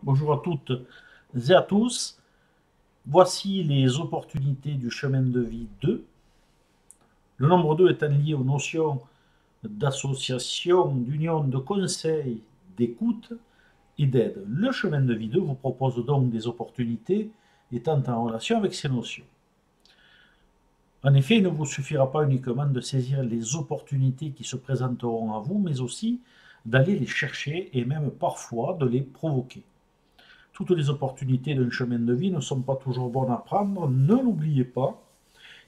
Bonjour à toutes et à tous. Voici les opportunités du chemin de vie 2. Le nombre 2 étant lié aux notions d'association, d'union, de conseil, d'écoute et d'aide. Le chemin de vie 2 vous propose donc des opportunités étant en relation avec ces notions. En effet, il ne vous suffira pas uniquement de saisir les opportunités qui se présenteront à vous, mais aussi d'aller les chercher et même parfois de les provoquer. Toutes les opportunités d'un chemin de vie ne sont pas toujours bonnes à prendre, ne l'oubliez pas.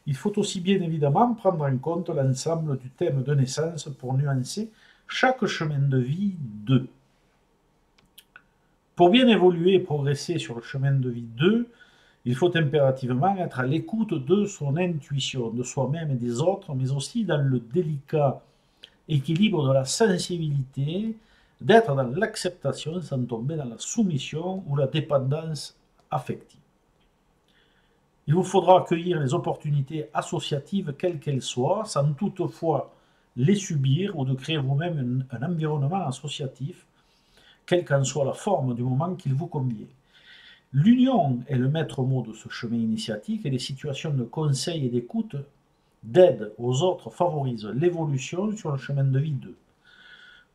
Il faut aussi bien évidemment prendre en compte l'ensemble du thème de naissance pour nuancer chaque chemin de vie 2. Pour bien évoluer et progresser sur le chemin de vie 2, il faut impérativement être à l'écoute de son intuition, de soi-même et des autres, mais aussi dans le délicat équilibre de la sensibilité, d'être dans l'acceptation sans tomber dans la soumission ou la dépendance affective. Il vous faudra accueillir les opportunités associatives, quelles qu'elles soient, sans toutefois les subir ou de créer vous-même un environnement associatif, quelle qu'en soit la forme du moment qu'il vous convient. L'union est le maître mot de ce chemin initiatique et les situations de conseil et d'écoute, d'aide aux autres favorisent l'évolution sur le chemin de vie 2.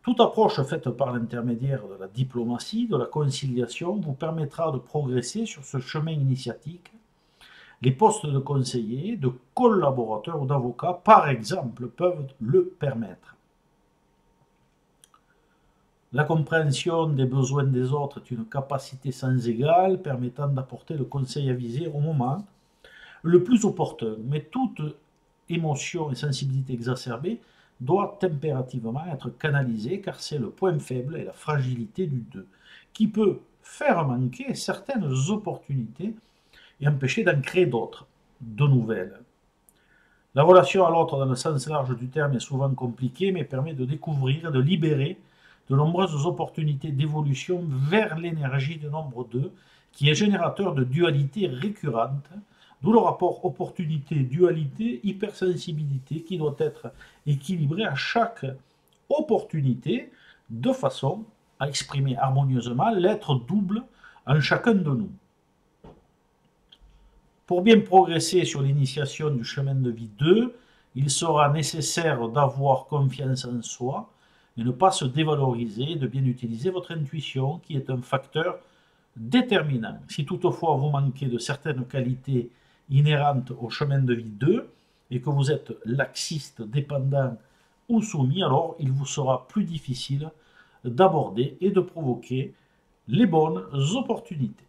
Toute approche faite par l'intermédiaire de la diplomatie, de la conciliation, vous permettra de progresser sur ce chemin initiatique. Les postes de conseiller, de collaborateur ou d'avocat, par exemple, peuvent le permettre. La compréhension des besoins des autres est une capacité sans égale permettant d'apporter le conseil avisé au moment le plus opportun. Mais toute émotion et sensibilité exacerbée doit impérativement être canalisée car c'est le point faible et la fragilité du 2 qui peut faire manquer certaines opportunités et empêcher d'en créer d'autres, de nouvelles. La relation à l'autre dans le sens large du terme est souvent compliquée mais permet de découvrir et de libérer de nombreuses opportunités d'évolution vers l'énergie du nombre 2 qui est générateur de dualité récurrente, d'où le rapport opportunité-dualité-hypersensibilité qui doit être équilibré à chaque opportunité de façon à exprimer harmonieusement l'être double en chacun de nous. Pour bien progresser sur l'initiation du chemin de vie 2, il sera nécessaire d'avoir confiance en soi et ne pas se dévaloriser, de bien utiliser votre intuition qui est un facteur déterminant. Si toutefois vous manquez de certaines qualités inhérentes au chemin de vie 2 et que vous êtes laxiste, dépendant ou soumis, alors il vous sera plus difficile d'aborder et de provoquer les bonnes opportunités.